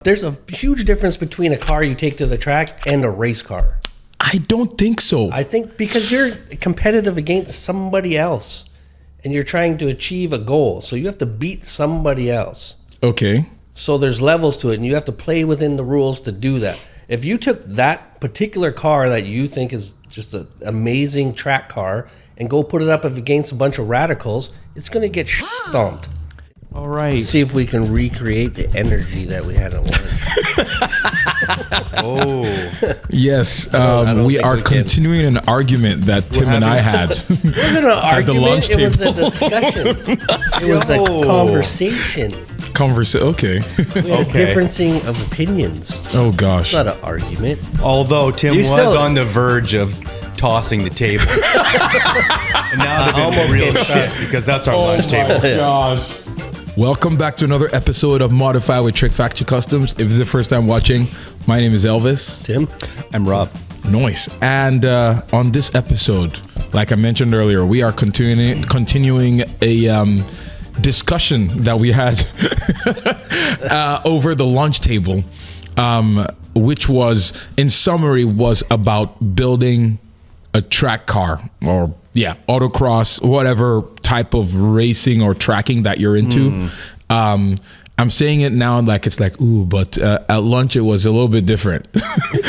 There's a huge difference between a car you take to the track and a race car. I don't think so. I think because you're competitive against somebody else and you're trying to achieve a goal. So you have to beat somebody else. Okay. So there's levels to it and you have to play within the rules to do that. If you took that particular car that you think is just an amazing track car and go put it up against a bunch of radicals, it's going to get stomped. All right. Let's see if we can recreate the energy that we had at lunch. Oh. Yes, don't we think are we can. continuing an argument that Tim and I had. It wasn't an argument, lunch it was a table. discussion. It was a conversation. Okay. We had differencing of opinions. Oh It's gosh. not an argument. Although Tim You was still- on the verge of tossing the table. And now they're almost in real gave shit because that's our lunch table. gosh. Welcome back to another episode of Modify with TrickFactory Customs. If this is the first time watching, my name is Elvis. Tim? I'm Rob. Nice. And on this episode, like I mentioned earlier, we are continuing a discussion that we had over the lunch table, which was, in summary, was about building a track car or autocross, whatever type of racing or tracking that you're into. I'm saying it now like it's like, ooh, but at lunch it was a little bit different.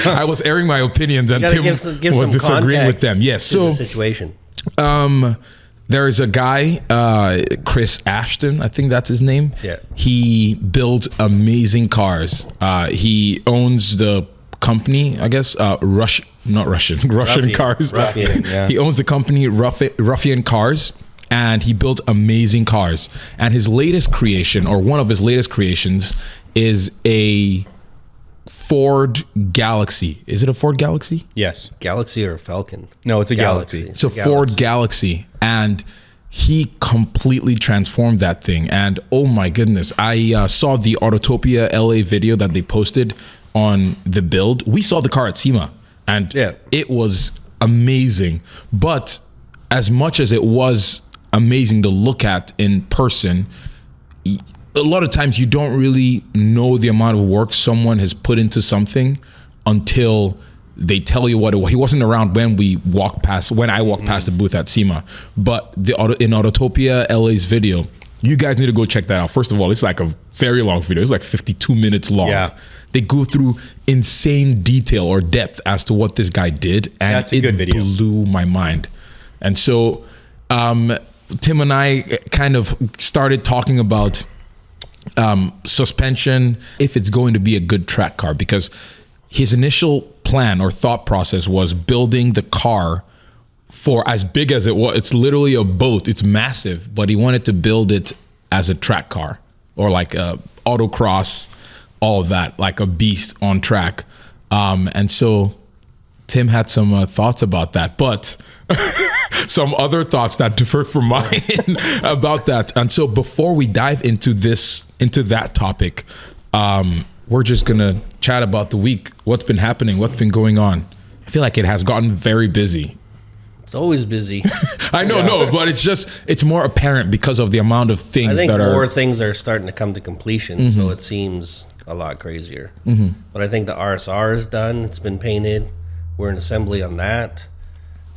I was airing my opinions and Gotta Tim give was some disagreeing with context them. Yes. to the So situation. there is a guy, Chris Ashton, I think that's his name. Yeah. He builds amazing cars. He owns the company, I guess, Russian Cars. Ruffian, yeah. He owns the company Ruffian Cars, and he built amazing cars. And his latest creation, or one of his latest creations, is a Ford Galaxy. Is it a Ford Galaxy? Yes. Galaxy or Falcon? No, it's a Galaxy. It's a Ford Galaxy, and he completely transformed that thing. And oh my goodness, I saw the Autotopia LA video that they posted on the build. We saw the car at SEMA, and it was amazing. But as much as it was amazing to look at in person, a lot of times you don't really know the amount of work someone has put into something until they tell you what it was. He wasn't around when I walked past the booth at SEMA, but in Autotopia LA's video, you guys need to go check that out. First of all, it's like a very long video. It's like 52 minutes long. Yeah. They go through insane detail or depth as to what this guy did, and That's a good video. blew my mind. And so Tim and I kind of started talking about suspension, if it's going to be a good track car, because his initial plan or thought process was building the car for as big as it was. It's literally a boat. It's massive, but he wanted to build it as a track car or like a autocross, all of that, like a beast on track. And so Tim had some thoughts about that, but some other thoughts that differed from mine about that. And so before we dive into that topic, we're just gonna chat about the week, what's been happening, what's been going on. I feel like it has gotten very busy. It's always busy. I know, no, but it's more apparent because of the amount of things I think that more are. things are starting to come to completion, so it seems a lot crazier. But I think the RSR is done. It's been painted. We're in assembly on that.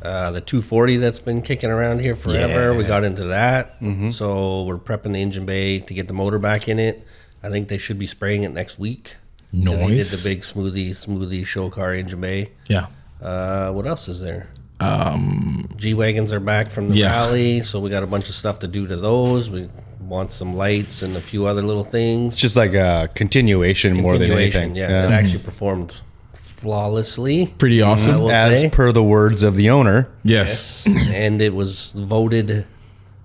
The 240 that's been kicking around here forever, we got into that. So we're prepping the engine bay to get the motor back in it. I think they should be spraying it next week. 'Cause he did Nice. the big smoothie show car engine bay. Yeah. What else is there? G-Wagons are back from the rally, so we got a bunch of stuff to do to those. We want some lights and a few other little things. It's just like a continuation more than anything. Yeah, it actually performed flawlessly. Pretty awesome. will As say. per the words of the owner. Yes. And it was voted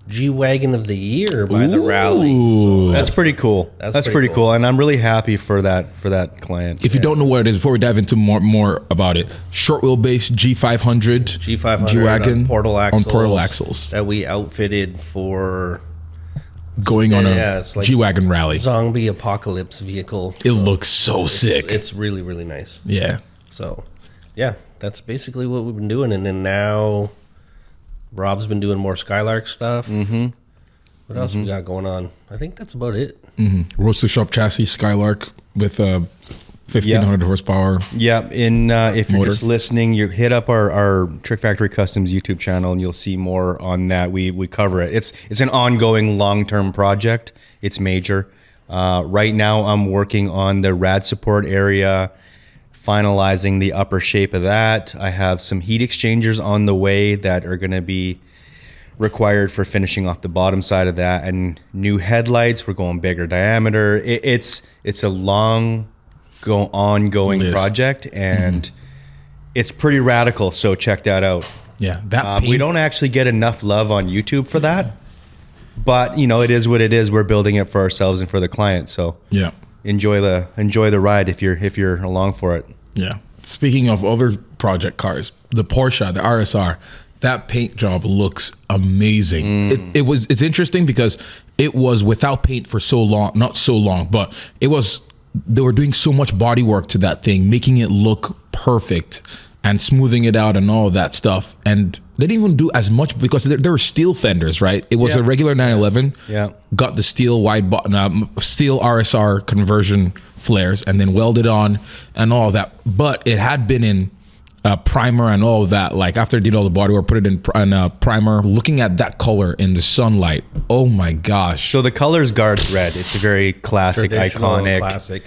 G-Wagon of the Year by the rally. Ooh. So That's pretty cool. That's pretty cool. And I'm really happy for that client. If you don't know what it is, before we dive into more about it, short wheelbase G500, G500 G-Wagon on portal axles, axles. that we outfitted for Going on it's a like G-Wagon rally. zombie apocalypse vehicle. It looks so sick. It's really, really nice. Yeah. So, yeah, that's basically what we've been doing. And then now Rob's been doing more Skylark stuff. What else we got going on? I think that's about it. Roadster Shop chassis, Skylark with 1500 horsepower. Yeah, and if you're Motor. just listening, you hit up our TrickFactory Customs YouTube channel, and you'll see more on that. We cover it. It's an ongoing long-term project. It's major. Right now, I'm working on the rad support area, finalizing the upper shape of that. I have some heat exchangers on the way that are going to be required for finishing off the bottom side of that, and new headlights. We're going bigger diameter. It's a ongoing List. project, and it's pretty radical. So check that out. Yeah, that We don't actually get enough love on YouTube for that, but it is what it is. We're building it for ourselves and for the client. So Yeah. enjoy the ride if you're along for it. Yeah. Speaking of other project cars, the Porsche, the RSR, that paint job looks amazing. It's interesting because it was without paint for so long, not so long, but they were doing so much body work to that thing, making it look perfect and smoothing it out and all of that stuff. And they didn't even do as much because there were steel fenders, right? It was a regular 911. Yeah. Got the steel steel RSR conversion flares and then welded on and all that. But it had been in primer and all of that. Like after I did all the body work, put it in primer, looking at that color in the sunlight. Oh my gosh. So the color's Guards Red. It's a very classic, Traditional, iconic classic.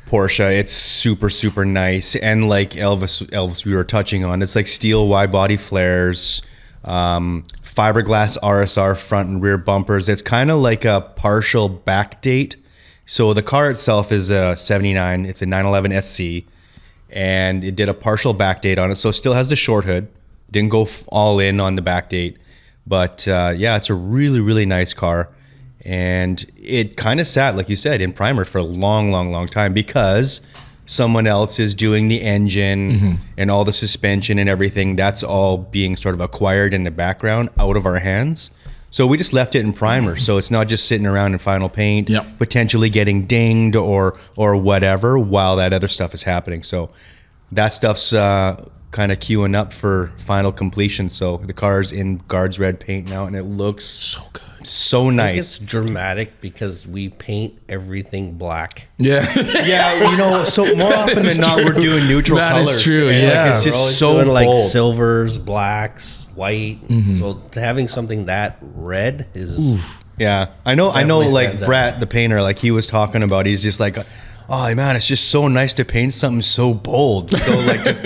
Porsche. It's super, super nice. And like Elvis we were touching on, it's like steel wide body flares, fiberglass RSR front and rear bumpers. It's kind of like a partial backdate. So the car itself is a 79. It's a 911 SC. And it did a partial backdate on it. So it still has the short hood. Didn't go all in on the backdate. But yeah, it's a really, really nice car. And it kind of sat, like you said, in primer for a long, long, long time because someone else is doing the engine and all the suspension and everything. That's all being sort of acquired in the background out of our hands. So we just left it in primer. So it's not just sitting around in final paint, potentially getting dinged or whatever while that other stuff is happening. So that stuff's kind of queuing up for final completion. So the car's in Guards Red paint now, and it looks so good. So I think nice. it's dramatic because we paint everything black. Yeah. Yeah, so more often than not, we're doing neutral That is colors. true, And, yeah. like, it's We're just always so doing like bold. silvers, blacks, white. So having something that red is Yeah, I know. Definitely Like stands out. Brett, the painter, like he was talking about. He's just like, oh man, it's just so nice to paint something so bold. So like just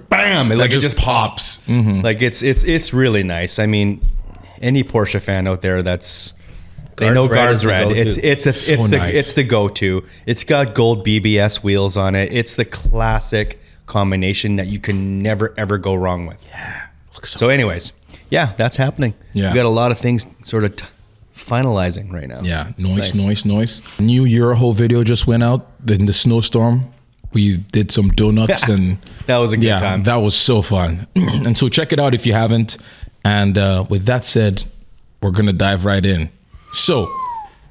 bam, like it just pops. Like it's really nice. I mean, any Porsche fan out there that's they know Guards Red. It's the go-to. It's got gold BBS wheels on it. It's the classic combination that you can never ever go wrong with. Yeah. So anyways, yeah, that's happening. Yeah. We got a lot of things sort of finalizing right now. Yeah, noise. New Euroho video just went out in the snowstorm. We did some donuts and That was a good time. that was so fun. And so check it out if you haven't. And with that said, we're gonna dive right in. So,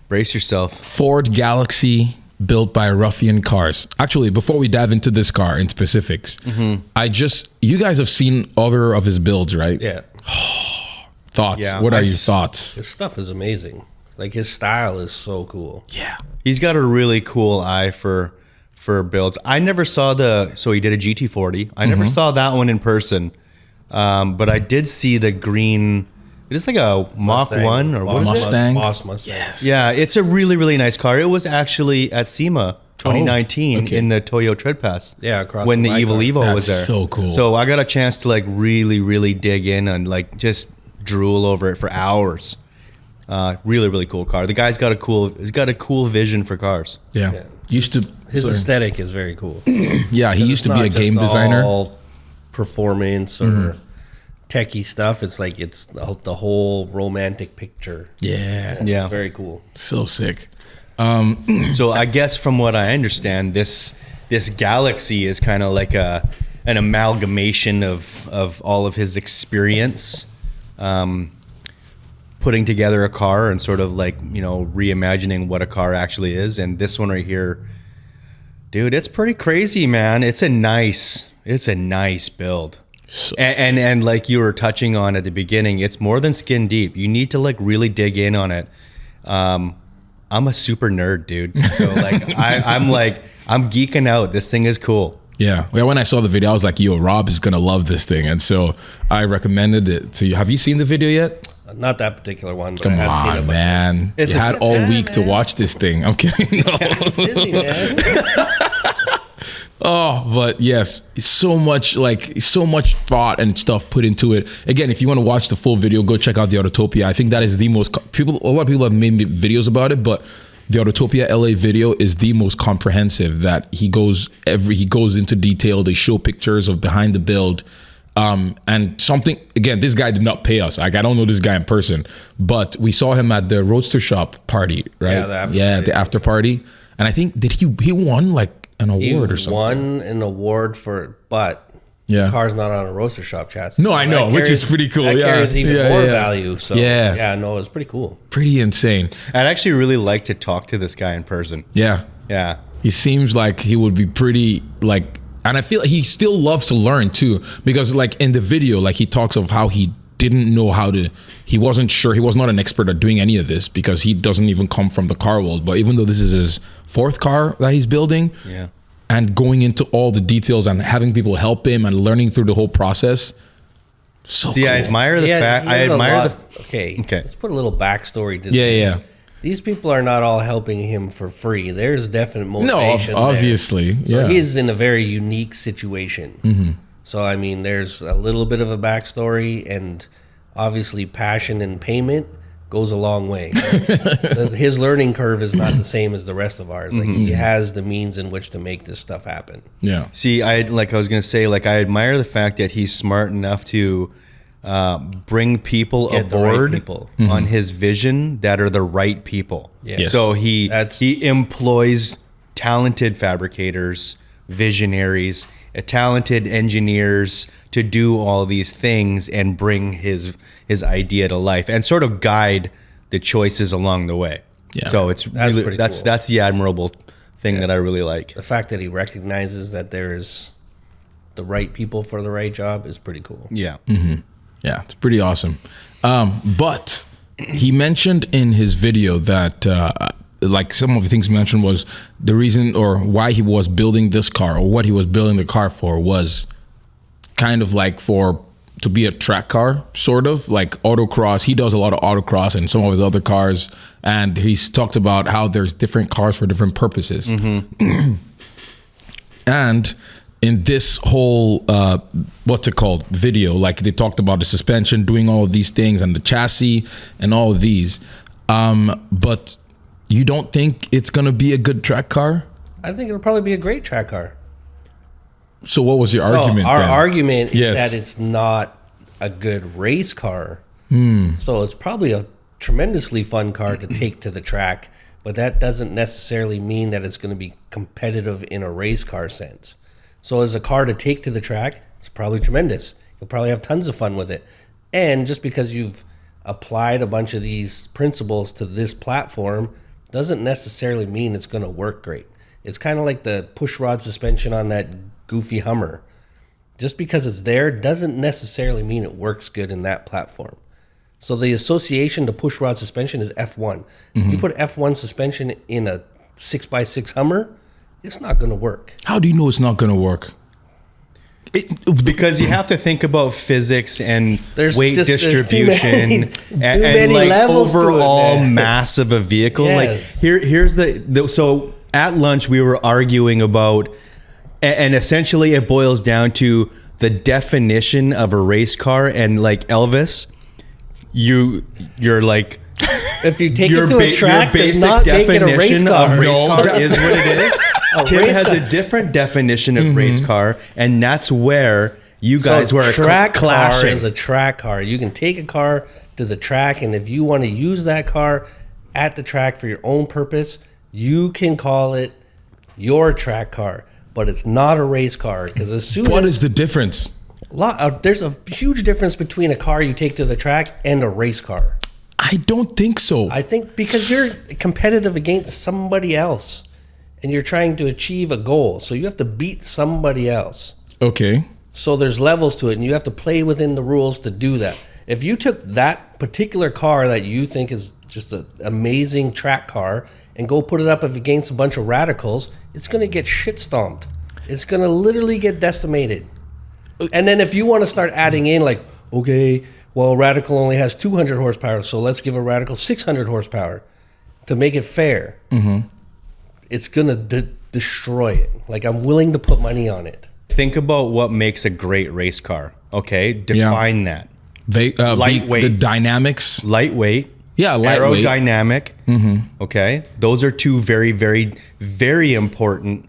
Brace yourself. Ford Galaxy built by Ruffian Cars. Actually, before we dive into this car in specifics, you guys have seen other of his builds, right? yeah. Thoughts? Yeah, What are your thoughts? His stuff is amazing. Like his style is so cool. Yeah. He's got a really cool eye for builds. I never saw so he did a GT40. I never saw that one in person. But I did see the green. It's like a Mach Mustang. 1 or what is Mustang. Boss Mustang. Yes. it? Yeah, it's a really, really nice car. It was actually at SEMA 2019 okay. in the Toyo Tread Pass. Yeah, across when from the my Evil car. Evo was That's there. so cool. So I got a chance to like really, really dig in and like just drool over it for hours. Really, really cool car. The guy's got a cool vision for cars. Yeah. Yeah. Used to His sorry. aesthetic is very cool. Yeah, he used to be a It's not game just designer. all performance or techie stuff. It's like it's the whole romantic picture. Yeah. Yeah. It's very cool. So sick. So I guess from what I understand, this Galaxy is kind of like an amalgamation of all of his experience, putting together a car and sort of like, reimagining what a car actually is. And this one right here, dude, it's pretty crazy, man. It's a nice build. So And like you were touching on at the beginning, it's more than skin deep. You need to like really dig in on it. I'm a super nerd, dude. So like I'm geeking out. This thing is cool. Yeah. When I saw the video, I was like, yo, Rob is gonna love this thing, and so I recommended it to you. Have you seen the video yet? Not that particular one. But Come I have seen on, it, but man. It's You a had good all time, week to man. watch this thing. I'm kidding. No. I'm busy, man. Oh, but yes, it's so much thought and stuff put into it. Again, if you want to watch the full video, go check out the Autotopia. I think that is the most a lot of people have made videos about it, but the Autotopia LA video is the most comprehensive. That he goes into detail. They show pictures of behind the build. And something, again, this guy did not pay us. Like, I don't know this guy in person, but we saw him at the Roadster Shop party, right? The after party. And I think he won like an award or something. Won an award but the car's not on a Roadster Shop chassis. No, I know, which is pretty cool. That carries even more yeah. value. So no, it's pretty cool. Pretty insane. I'd actually really like to talk to this guy in person. Yeah. Yeah. He seems like he would be pretty like, and I feel like he still loves to learn too, because like in the video, like he talks of how he didn't know he wasn't sure, he was not an expert at doing any of this because he doesn't even come from the car world. But even though this is his 4th car that he's building, and going into all the details and having people help him and learning through the whole process. So See, cool. I admire the fact. I admire the. Okay. Okay. Let's put a little backstory to this. Yeah. These people are not all helping him for free. There's definite motivation. No, obviously. So he's in a very unique situation. So, I mean, there's a little bit of a backstory, and obviously passion and payment goes a long way. His learning curve is not the same as the rest of ours. Like, he has the means in which to make this stuff happen. Yeah. See, I was gonna say, like, I admire the fact that he's smart enough to bring people Get the right aboard people. on his vision that are the right people. Yes. So he employs talented fabricators, visionaries, talented engineers to do all these things and bring his idea to life and sort of guide the choices along the way. Yeah. So it's That's really pretty that's cool. the admirable thing that I really like. The fact that he recognizes that there's the right people for the right job is pretty cool. Yeah. Yeah, it's pretty awesome. But he mentioned in his video that like some of the things he mentioned was the reason or why he was building this car or what he was building the car for was kind of like to be a track car, sort of like autocross. He does a lot of autocross and some of his other cars. And he's talked about how there's different cars for different purposes. And in this whole, video, like they talked about the suspension, doing all of these things and the chassis and all of these. But you don't think it's going to be a good track car? I think it'll probably be a great track car. So what was your argument Our then? argument Yes. is that it's not a good race car. So it's probably a tremendously fun car to take to the track, but that doesn't necessarily mean that it's going to be competitive in a race car sense. So as a car to take to the track, it's probably tremendous. You'll probably have tons of fun with it. And just because you've applied a bunch of these principles to this platform doesn't necessarily mean it's going to work great. It's kind of like the push rod suspension on that goofy Hummer. Just because it's there doesn't necessarily mean it works good in that platform. So the association to push rod suspension is F1. You put F1 suspension in a 6x6 Hummer, it's not going to work. How do you know it's not going to work? Because you have to think about physics and There's weight just- there's too distribution many- and, too many like levels to it, overall man. mass of a vehicle. Yes. Like here's so at lunch we were arguing about, and essentially it boils down to the definition of a race car. And like Elvis, you're like If you take your it to a track, your does basic not make it a race definition car. of race car is what it is. Tim race has car. a different definition of race car, and that's where you guys So were track car clashing. is a track car. You can take a car to the track, and if you want to use that car at the track for your own purpose, you can call it your track car. But it's not a race car because as soon What as is the difference? there's a huge difference between a car you take to the track and a race car. I don't think so. I think because you're competitive against somebody else, and you're trying to achieve a goal, so you have to beat somebody else. Okay. So there's levels to it, and you have to play within the rules to do that. If you took that particular car that you think is just an amazing track car, and go put it up against a bunch of radicals, it's going to get shit stomped. It's going to literally get decimated. And then if you want to start adding in like, okay, well, Radical only has 200 horsepower, so let's give a Radical 600 horsepower to make it fair. It's going to destroy it. Like, I'm willing to put money on it. Think about what makes a great race car. Okay, define that. Lightweight. The dynamics. Lightweight. Yeah, lightweight. Aerodynamic. Okay, those are two very, very, very important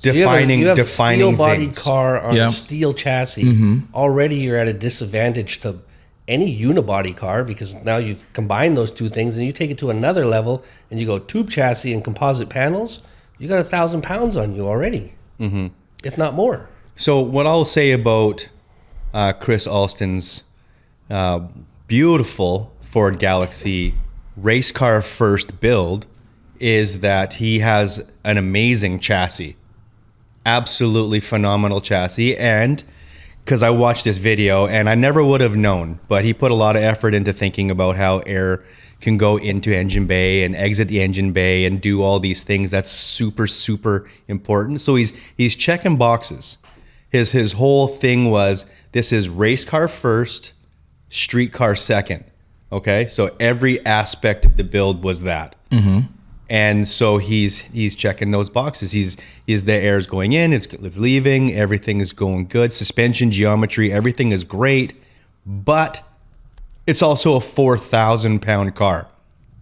defining you have a steel body things. car on a steel chassis. Already you're at a disadvantage to any unibody car, because now you've combined those two things and you take it to another level and you go tube chassis and composite panels. You got 1,000 pounds on you already, if not more. So what I'll say about Chris Alston's beautiful Ford Galaxy race car first build is that he has an amazing chassis. Absolutely phenomenal chassis. And because I watched this video and I never would have known, but he put a lot of effort into thinking about how air can go into engine bay and exit the engine bay and do all these things. That's super, super important. So he's checking boxes. His whole thing was, this is race car first, street car second. Okay, so every aspect of the build was that. And so he's checking those boxes. He's the air's going in, it's leaving, everything is going good. Suspension, geometry, everything is great, but it's also a 4,000 pound car.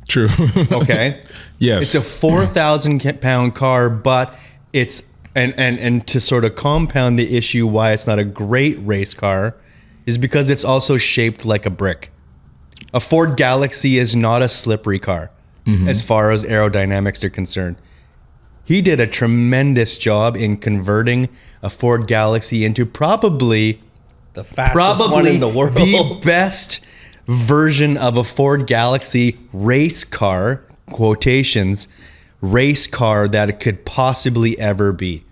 True. Okay. Yes. It's a 4,000 pound car, but it's and to sort of compound the issue why it's not a great race car is because it's also shaped like a brick. A Ford Galaxy is not a slippery car as far as aerodynamics are concerned. He did a tremendous job in converting a Ford Galaxy into probably the fastest one in the world. The best version of a Ford Galaxy race car, quotations, race car that it could possibly ever be.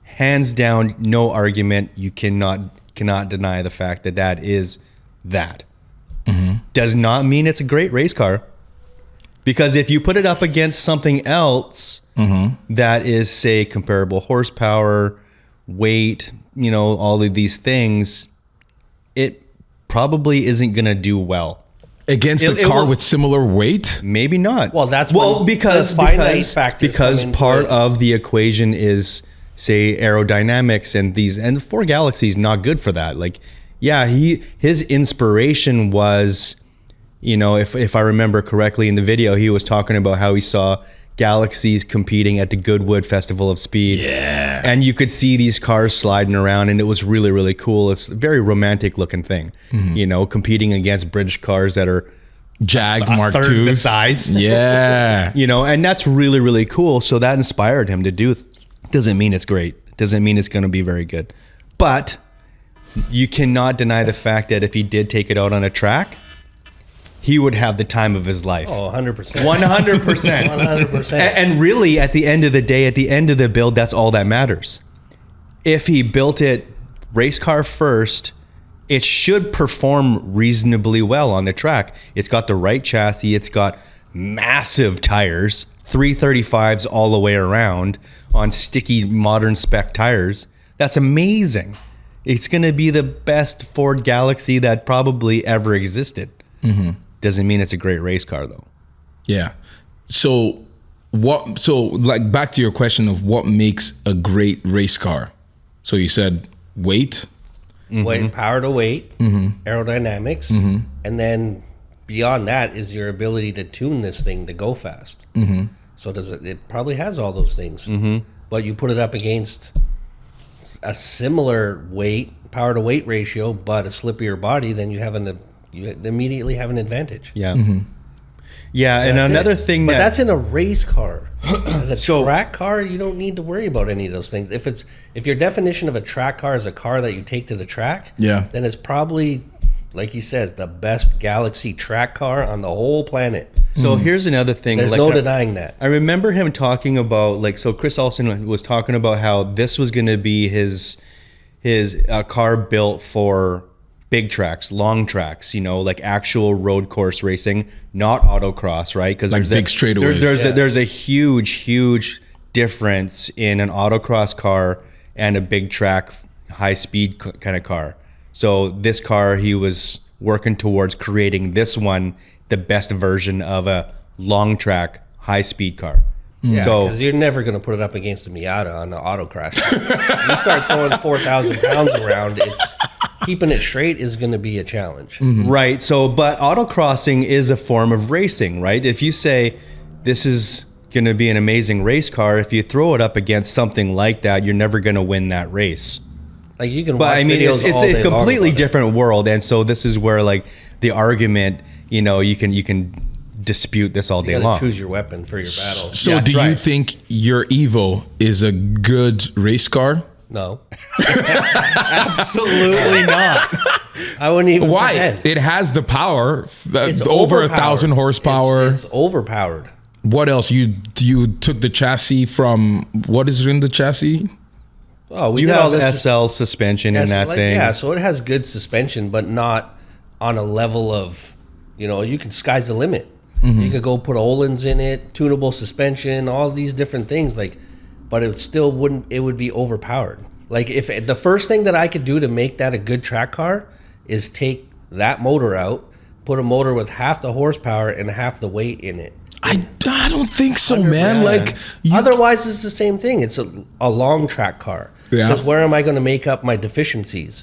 Hands down, no argument. You cannot deny the fact that that is that. Does not mean it's a great race car. Because if you put it up against something else that is, say, comparable horsepower, weight, all of these things, it probably isn't going to do well. Against a car with similar weight? Maybe not. Well, that's because part of the equation is, say, aerodynamics, and the Ford Galaxy is not good for that. Like, yeah, his inspiration was, if I remember correctly in the video, he was talking about how he saw Galaxies competing at the Goodwood Festival of Speed. Yeah. And you could see these cars sliding around, and it was really, really cool. It's a very romantic looking thing, competing against British cars that are Jag Mark third II the size. Yeah. And that's really, really cool. So that inspired him to do. Doesn't mean it's great. Doesn't mean it's going to be very good. But you cannot deny the fact that if he did take it out on a track, he would have the time of his life. Oh, 100%. 100%. 100%. And really, at the end of the day, at the end of the build, that's all that matters. If he built it race car first, it should perform reasonably well on the track. It's got the right chassis. It's got massive tires, 335s all the way around on sticky modern spec tires. That's amazing. It's going to be the best Ford Galaxy that probably ever existed. Doesn't mean it's a great race car, though. Yeah. So back to your question of what makes a great race car. So you said weight, weight, power to weight, aerodynamics, and then beyond that is your ability to tune this thing to go fast. So it probably has all those things, but you put it up against a similar power to weight ratio, but a slippier body, then you immediately have an advantage. Yeah. Yeah, so and another thing but that's in a race car. As a track car, you don't need to worry about any of those things. If your definition of a track car is a car that you take to the track, then it's probably, like he says, the best Galaxy track car on the whole planet. So here's another thing. There's no denying that. I remember him talking about, Chris Alston was talking about how this was going to be his car built for big tracks, long tracks, like actual road course racing, not autocross, right? Because Like big straightaways. There's a huge difference in an autocross car and a big track, high speed kind of car. So this car, he was working towards creating this one, the best version of a long track, high speed car. Yeah, So because you're never going to put it up against a Miata on the auto crash. You start throwing 4,000 pounds around, it's keeping it straight is going to be a challenge. right. So, but autocrossing is a form of racing, right? If you say this is going to be an amazing race car, if you throw it up against something like that, you're never going to win that race. Like you can But watch I mean, videos it's all day a completely long about it. different world, and so this is where like the argument, you can dispute this all You day gotta long. choose your weapon for your battle. So Yeah, do that's you right. think your Evo is a good race car? No, Absolutely not. I wouldn't even. Why? pretend. It has the power, It's over overpowered. 1,000 horsepower. It's overpowered. What else? You took the chassis from, what is in the chassis? Oh, we You did all have this. SL suspension in that thing. Yeah, so it has good suspension, but not on a level of, you can sky's the limit. You could go put Ohlins in it, tunable suspension, all these different things. But it still wouldn't. It would be overpowered. Like if the first thing that I could do to make that a good track car is take that motor out, put a motor with half the horsepower and half the weight in it. I don't think so, man. 100%. Like, Otherwise, it's the same thing. It's a long track car. Yeah. Because where am I going to make up my deficiencies?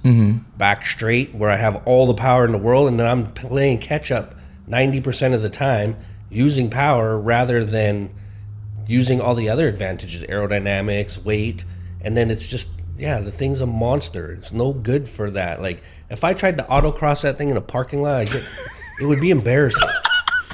Back straight, where I have all the power in the world, and then I'm playing catch up 90% of the time using power rather than using all the other advantages, aerodynamics, weight, and then it's just, the thing's a monster. It's no good for that. Like, if I tried to autocross that thing in a parking lot, it would be embarrassing.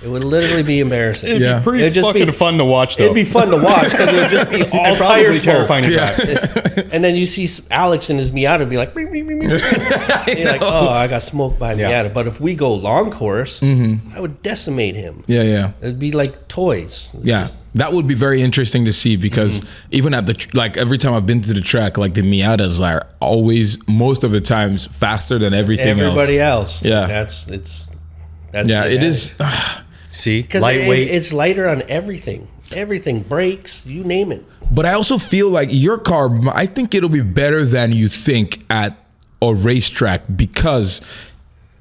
It would literally be embarrassing. It'd Yeah. be pretty It'd just fucking be- fun to watch, though. It'd be fun to watch because it would just be all And tire probably smoke. terrifying to Yeah. drive. And then you see Alex and his Miata be like, "Beep, beep, beep, beep." You're like, oh, I got smoked by a Yeah. Miata. But if we go long course, I would decimate him. yeah. It'd be like toys. Yeah, that would be very interesting to see because even at the every time I've been to the track, like the Miatas are always most of the times faster than everything Everybody else. else. Yeah. That's Yeah, the it is. See, because lightweight. it's lighter on everything. Everything, brakes, you name it. But I also feel like your car, I think it'll be better than you think at a racetrack because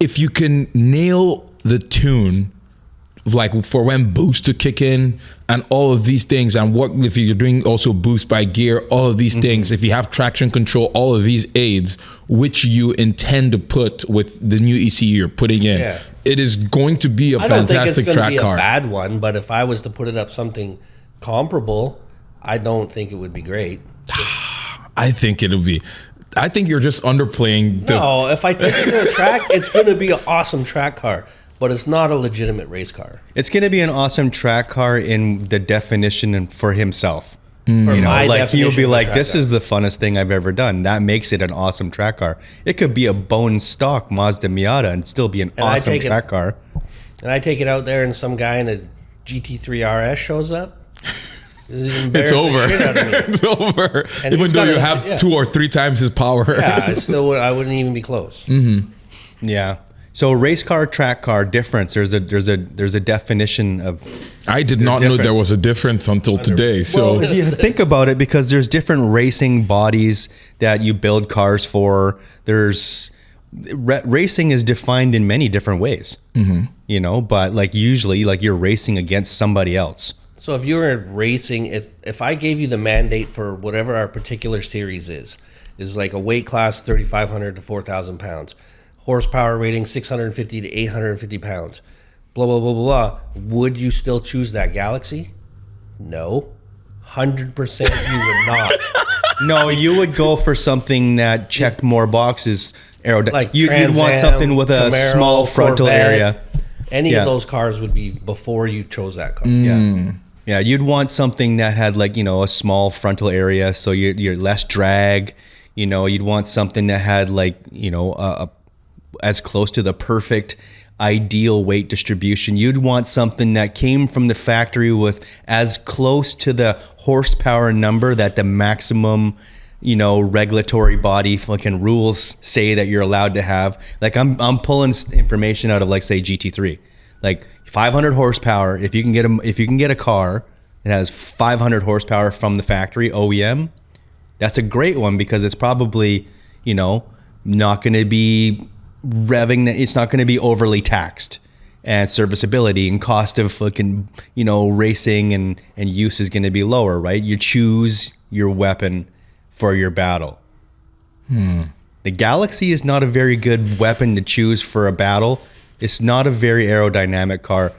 if you can nail the tune, like for when boost to kick in and all of these things, and what if you're doing also boost by gear, all of these things, if you have traction control, all of these aids, which you intend to put with the new ECU you're putting in, Yeah. it is going to be a I don't think it's fantastic going to track be a car. bad one, but if I was to put it up something comparable, I don't think it would be great. I think it'll be. I think you're just underplaying the. No, if I take it to a track, it's going to be an awesome track car, but it's not a legitimate race car. It's going to be an awesome track car in the definition and for himself. For my Like he'll definition be of a like, track this car. is the funnest thing I've ever done. That makes it an awesome track car. It could be a bone stock Mazda Miata and still be an I awesome take it- track car. And I take it out there, and some guy in a GT3 RS shows up. It's over. It's over. And Even he's though got you a- have yeah. 2 or 3 times his power. Yeah, I wouldn't even be close. Yeah. So race car, track car difference. There's a definition of. I did not know there difference. was a difference until today. So Well, if you think about it, because there's different racing bodies that you build cars for. There's racing is defined in many different ways. But like usually, like you're racing against somebody else. So if you were racing, if I gave you the mandate for whatever our particular series is like a weight class 3,500 to 4,000 pounds, horsepower rating 650 to 850 pounds, blah, blah, blah, blah, blah, would you still choose that Galaxy? No. 100% you would not. No, you would go for something that checked more boxes. Like You'd Trans want Am, something with a Camaro, small frontal Corvette. area. Any Yeah. of those cars would be before you chose that car. Yeah, you'd want something that had like a small frontal area, so you're less drag. You'd want something that had like as close to the perfect ideal weight distribution. You'd want something that came from the factory with as close to the horsepower number that the maximum regulatory body fucking rules say that you're allowed to have. Like I'm pulling information out of like say GT3, like 500 horsepower. If you can get a car that has 500 horsepower from the factory OEM, that's a great one because it's probably not going to be revving. It's not going to be overly taxed, and serviceability and cost of fucking racing and use is going to be lower, right? You choose your weapon for your battle. The Galaxy is not a very good weapon to choose for a battle. It's not a very aerodynamic car,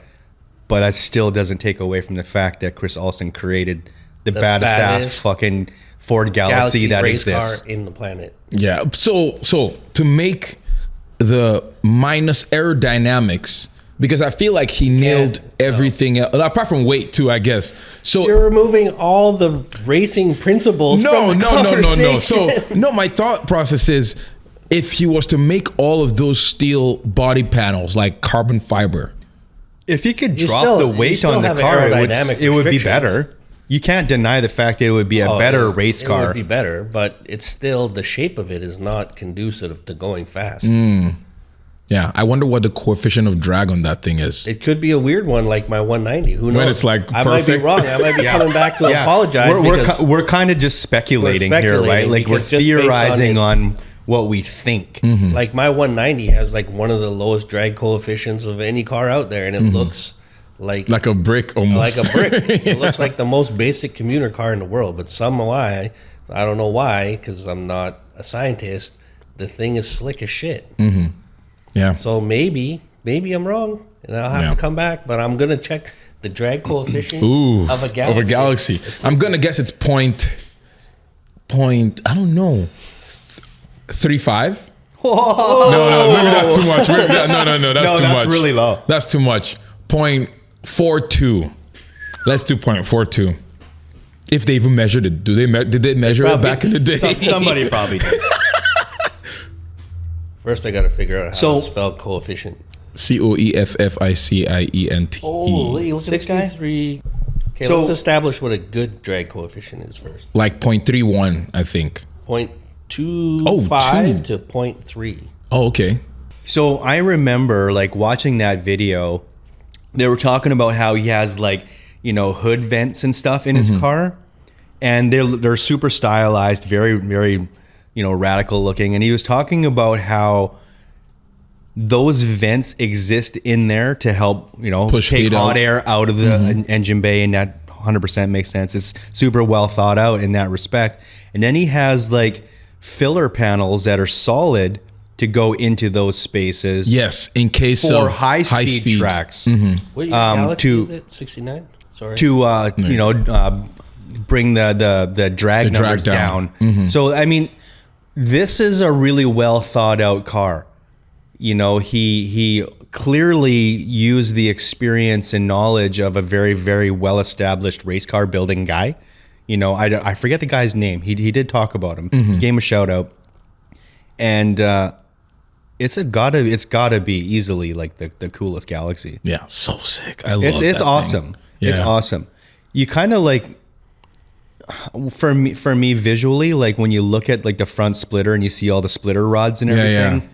but that still doesn't take away from the fact that Chris Alston created the baddest ass fucking Ford Galaxy that race exists car in the planet. Yeah. So to make the minus aerodynamics, because I feel like he nailed everything else, apart from weight too, I guess. So you're removing all the racing principles. No. Conversation. So my thought process is, if he was to make all of those steel body panels like carbon fiber, if you could drop the weight on the car, it would be better. You can't deny the fact that it would be a better race car. It would be better, but it's still, the shape of it is not conducive to going fast. Yeah, I wonder what the coefficient of drag on that thing is. It could be a weird one like my 190. Who knows? When it's like I might be wrong. I might be coming back to apologize. We're kind of just speculating here, right? Like we're theorizing on what we think. Like my 190 has like one of the lowest drag coefficients of any car out there, and it looks like a brick almost. Like a brick. It looks like the most basic commuter car in the world, but somehow I don't know why, because I'm not a scientist, the thing is slick as shit. Yeah. So maybe I'm wrong, and I'll have to come back, but I'm gonna check the drag coefficient of a Galaxy. I'm gonna guess it's point. I don't know. 3.5. No, maybe that's too much. No, that's too much. That's really low. That's too much. 0.42. Let's do 0.42. If they even measured it, did they measure it back in the day? Somebody probably did. First, I got to figure out how to spell coefficient. COEFFICIENT. Holy, look at this guy. 63. Okay, let's establish what a good drag coefficient is first. Like 0.31, I think. 0.25 to 0.3. Oh, okay. So I remember like watching that video. They were talking about how he has like, hood vents and stuff in his car, and they're super stylized, very, very, radical looking. And he was talking about how those vents exist in there to help, push take hot air out of the engine bay, and that 100% makes sense. It's super well thought out in that respect. And then he has like filler panels that are solid to go into those spaces. Yes, in case for of high speed tracks. What Galaxy is it? 69? Sorry. To bring the drag numbers down. So I mean, this is a really well thought out car. He clearly used the experience and knowledge of a very, very well established race car building guy. I forget the guy's name. He did talk about him. He gave him a shout out, and it's gotta be easily like the coolest Galaxy. Yeah, so sick. I love it. It's awesome. Thing. Yeah. It's awesome. You kind of like, for me visually, like when you look at like the front splitter and you see all the splitter rods and everything,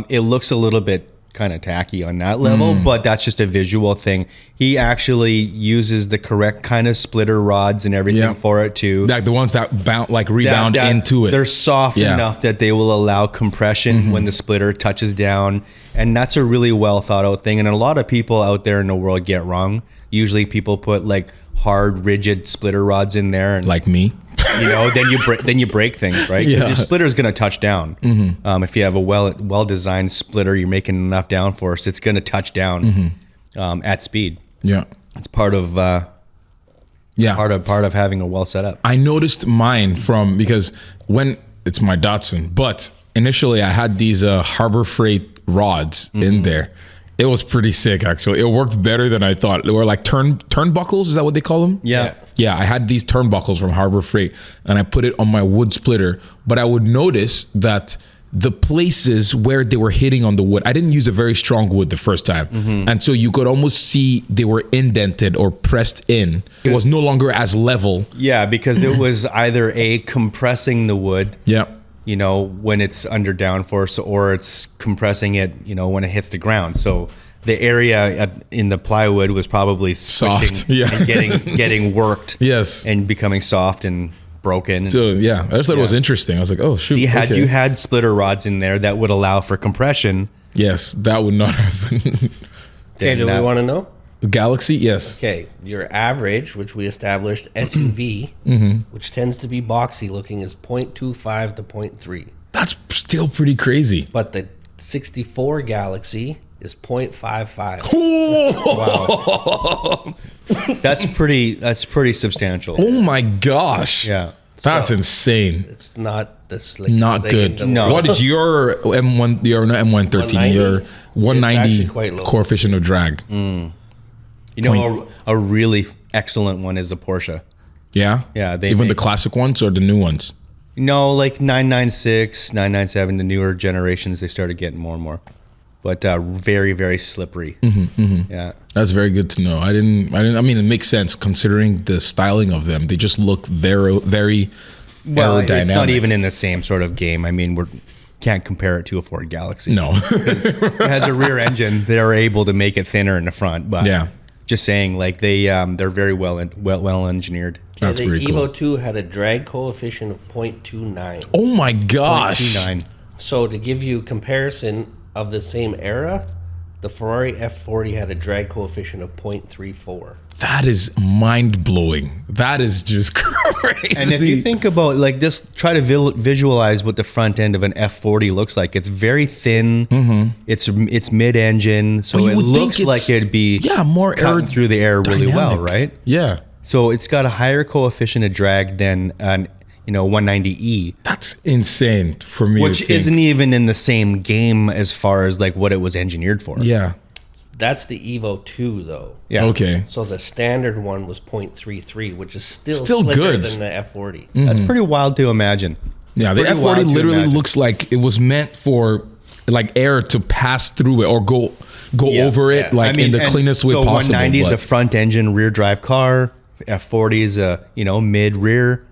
it looks a little bit kind of tacky on that level, but that's just a visual thing. He actually uses the correct kind of splitter rods and everything for it too. Like the ones that rebound into it. They're soft enough that they will allow compression when the splitter touches down. And that's a really well thought out thing. And a lot of people out there in the world get wrong. Usually people put like hard, rigid splitter rods in there, and like me, then you break things, right? Because your splitter is going to touch down. If you have a well designed splitter, you're making enough downforce, it's going to touch down at speed. Yeah, it's part of part of having a well set up. I noticed mine because when it's my Datsun, but initially I had these Harbor Freight rods in there. It was pretty sick, actually. It worked better than I thought. They were like turnbuckles. Is that what they call them? Yeah. Yeah, I had these turnbuckles from Harbor Freight, and I put it on my wood splitter. But I would notice that the places where they were hitting on the wood. I didn't use a very strong wood the first time. And so you could almost see they were indented or pressed in. It was no longer as level. Yeah, because it was either compressing the wood. Yeah. You know, when it's under downforce, or it's compressing it, you know, when it hits the ground. So the area in the plywood was probably Soft, squishing and getting worked. Yes. And becoming soft and broken. So yeah, I just thought it was interesting. I was like, oh shoot. See, had okay. you had splitter rods in there that would allow for compression. Yes, that would not happen. Okay, do we want to know? Galaxy, yes. Okay, your average, which we established, SUV, which tends to be boxy looking, is 0.25 to 0.3. That's still pretty crazy. But the 64 Galaxy is 0.55. Wow. That's pretty substantial. Oh my gosh. Yeah. That's So, insane. It's not the slick. Not good. What is your M1? Your not M113. Your 190 quite low. coefficient of drag. You know, a really excellent one is a Porsche. Yeah. Yeah, they even the make- classic ones or the new ones. No, like 996, 997, the newer generations, they started getting more and more. But very, very slippery. Yeah. That's very good to know. I mean, it makes sense considering the styling of them. They just look very, very Well, aerodynamic. it's not even in the same sort of game. I mean, can't compare it to a Ford Galaxy. No. It has a rear engine. They're able to make it thinner in the front. But Yeah. just saying, like they're very well engineered. That's the pretty Evo cool. 2 had a drag coefficient of 0.29. Oh my gosh. 0.29. So to give you comparison of the same era, the Ferrari F40 had a drag coefficient of 0.34. That is mind blowing. That is just crazy. And if you think about, like, just try to visualize what the front end of an F40 looks like. It's very thin. It's mid-engine, so Well, you it would looks think like it'd be more cutting through the air really well, aerodynamic. right? Yeah. So it's got a higher coefficient of drag than an 190E, That's insane for me. which to think. isn't even in the same game as far as like what it was engineered for. Yeah. That's the Evo 2 though. Yeah. Okay. So the standard one was 0.33, which is still Still slicker good. than the F40. That's pretty wild to imagine. Yeah, the Pretty F40 wild to literally imagine. looks like it was meant for like air to pass through it or go Yeah, over it yeah. like in the and cleanest way so possible. 190 is a but- front engine rear drive car. F40 is a mid rear.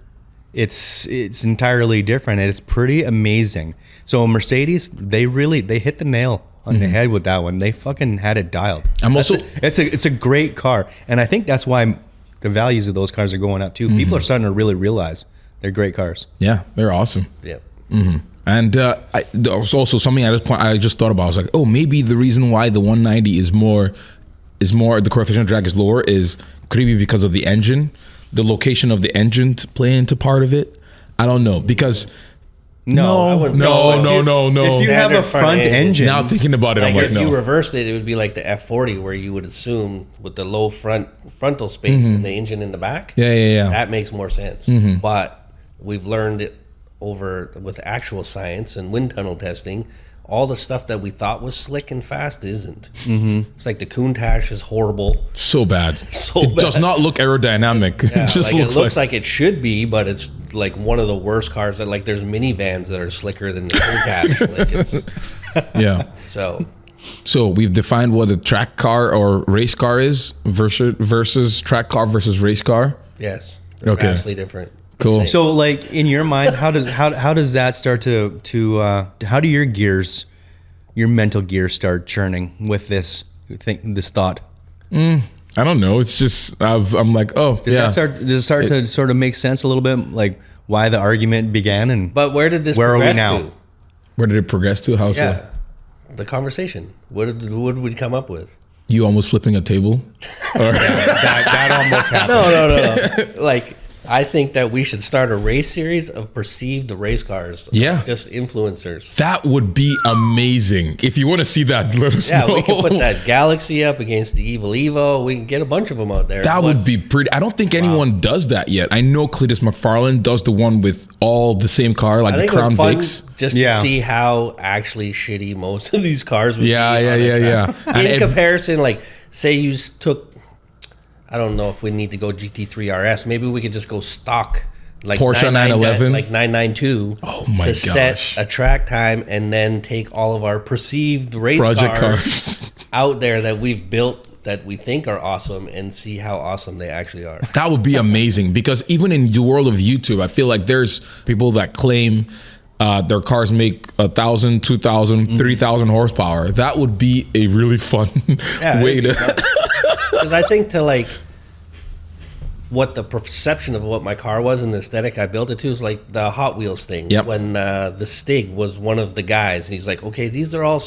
It's entirely different, and it's pretty amazing. So Mercedes, they hit the nail on the head with that one. They fucking had it dialed. I'm also- it's a great car, and I think that's why the values of those cars are going up too. People are starting to really realize they're great cars. Yeah, they're awesome. Yep. And there was also something I just thought about. I was like, oh, maybe the reason why the 190 is more the coefficient of drag is lower could it be because of the engine, the location of the engine to play into part of it? I don't know because I wouldn't- no. If you have a Standard front front end. engine, Now thinking about it, Like I'm like, if no. you reversed it, it would be like the F40, where you would assume with the low frontal space and the engine in the back. Yeah. That makes more sense. But we've learned it over with actual science and wind tunnel testing. All the stuff that we thought was slick and fast isn't. It's like the Countach is horrible. So bad. So it does bad. not look aerodynamic. Yeah, It just like looks it looks like it should be, but it's like one of the worst cars. That like there's minivans that are slicker than the Countach. Like it's, yeah. So we've defined what a track car or race car is versus track car versus race car. yes, they're Okay. vastly different. Cool. So, like in your mind, how does that start to how do your mental gears start churning with this thought? I don't know. It's just I'm like, oh Does it start to sort of make sense a little bit, like why the argument began and But where did this Where are we progress now? to? Where did it progress to? How so? Yeah, the conversation. What did we come up with? You almost flipping a table? Or, that almost happened. No. Like, I think that we should start a race series of perceived race cars. Yeah. Just influencers. that would be amazing. If you want to see that, let us Yeah, know. we could put that Galaxy up against the Evil Evo. We can get a bunch of them out there. That But would be pretty. I don't think anyone does that yet. I know Cletus McFarlane does the one with all the same car, like I the think it would Crown be fun Vics. just Yeah. to see how actually shitty most of these cars would Yeah, be. yeah, on a yeah, track. yeah. And In if- comparison, like, say you took, I don't know if we need to go GT3 RS. Maybe we could just go stock like Porsche 911, like 992. Oh my to gosh. set a track time and then take all of our perceived race Project cars out there that we've built that we think are awesome and see how awesome they actually are. That would be amazing, because even in the world of YouTube, I feel like there's people that claim their cars make 1,000, 2,000, 3,000 horsepower. That would be a really fun way to. Because I think to like what the perception of what my car was and the aesthetic I built it to is like the Hot Wheels thing. Yep. When the Stig was one of the guys, and he's like, okay, these are all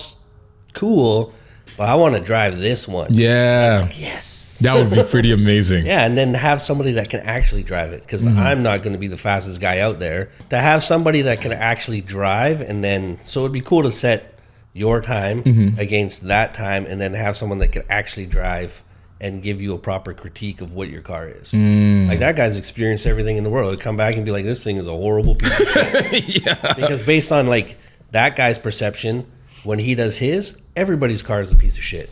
cool, but I want to drive this one. Yeah. Like, yes. That would be pretty amazing. Yeah, and then have somebody that can actually drive it, because I'm not going to be the fastest guy out there. To have somebody that can actually drive, and then so it'd be cool to set your time against that time, and then have someone that can actually drive and give you a proper critique of what your car is. Like that guy's experienced everything in the world. He'd come back and be like, this thing is a horrible piece of shit. Yeah. Because based on like that guy's perception, when he does his, everybody's car is a piece of shit.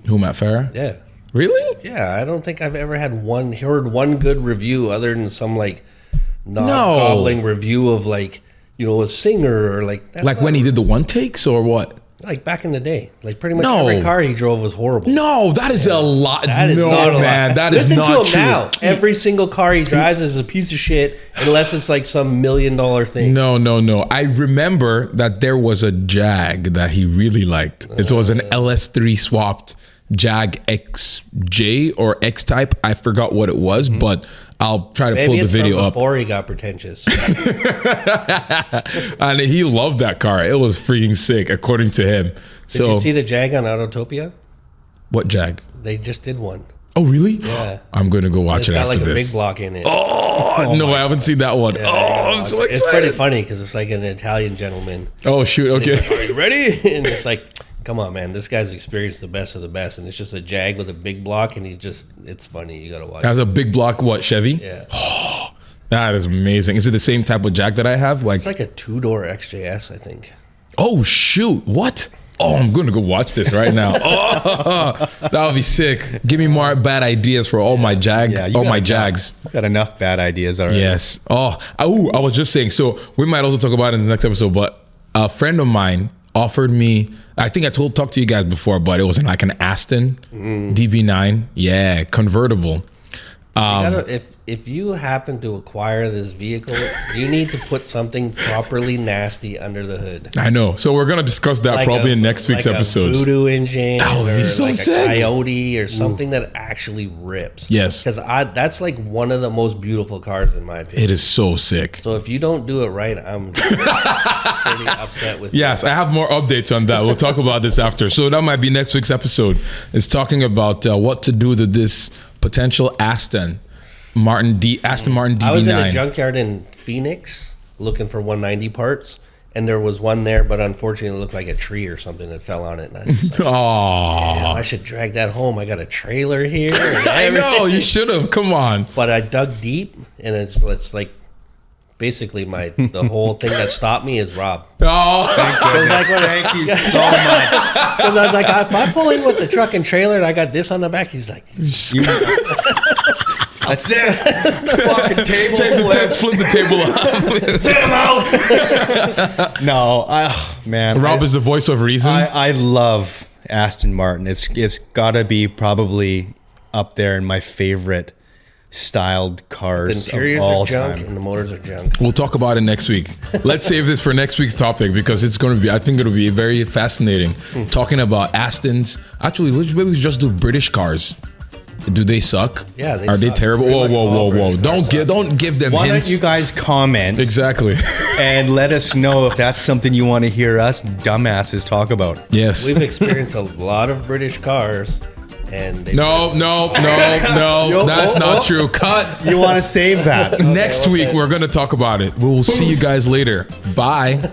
Who, Matt Farah? Yeah. Really? Yeah, I don't think I've ever heard one good review other than some like gobbling review of like, you know, a singer or like that's Like when he did the one takes or what? like back in the day. Like pretty much every car he drove was horrible. No, that is a lot. That is no, not a man, lot. that is Listen not to him true. now. Every single car he drives is a piece of shit unless it's like some $1 million thing. No. I remember that there was a Jag that he really liked. It was an LS3 swapped Jag XJ or X Type. I forgot what it was, but I'll try to pull the video up. Before he got pretentious. And he loved that car. It was freaking sick, according to him. Did you see the Jag on Autotopia? What Jag? They just did one. Oh, really? Yeah. I'm going to go watch It's it got after like a this. big block in it. Oh, no, I haven't seen that one. Yeah, I'm so excited. It's pretty funny because it's like an Italian gentleman. Oh, shoot. Okay. Like, are you ready? And it's like, come on, man. This guy's experienced the best of the best. And it's just a Jag with a big block. And it's funny. You got to watch Has it. a big block, what, Chevy? Yeah. That is amazing. Is it the same type of Jag that I have? It's like a 2-door XJS, I think. Oh, shoot. What? Oh, I'm going to go watch this right now. Oh, that would be sick. Give me more bad ideas for all my Jags. You got enough bad ideas already. Yes. I was just saying, so we might also talk about it in the next episode, but a friend of mine offered me, I think I talked to you guys before, but it was in like an Aston DB9. Yeah, convertible. If you happen to acquire this vehicle, you need to put something properly nasty under the hood. I know. So we're going to discuss that Like probably in next week's episodes. A Voodoo engine That would be or so like sick. a Coyote or something that actually rips. Yes. Because that's like one of the most beautiful cars in my opinion. It is so sick. So if you don't do it right, I'm pretty upset with you. Yes, I have more updates on that. We'll talk about this after. So that might be next week's episode. It's talking about what to do to this potential Aston Martin DB9. I was in a junkyard in Phoenix looking for 190 parts, and there was one there, but unfortunately it looked like a tree or something that fell on it. And I was like, damn, I should drag that home. I got a trailer here. And I know, you should have. Come on. But I dug deep, and it's like basically the whole thing that stopped me is Rob. Oh, Thank you so much. Because I was like, if I pull in with the truck and trailer and I got this on the back, he's like, That's it. The fucking table flip the table up. sit him out. No, man. Rob is the voice of reason. I love Aston Martin. It's got to be probably up there in my favorite styled The cars interiors of all are junk time. and the motors are junk. We'll talk about it next week. Let's save this for next week's topic because it's going to be, I think it'll be very fascinating. Talking about Astons. Actually, maybe we just do British cars. Do they suck? Yeah, Are they suck. terrible? Pretty Whoa, much whoa, all whoa, whoa! British cars Don't give them Why hints. don't you guys comment Exactly. and let us know if that's something you want to hear us dumbasses talk about? Yes. We've experienced a lot of British cars, and they No. That's not true. Cut. You want to save that? Next we'll week say- we're gonna talk about it. We will see you guys later. Bye.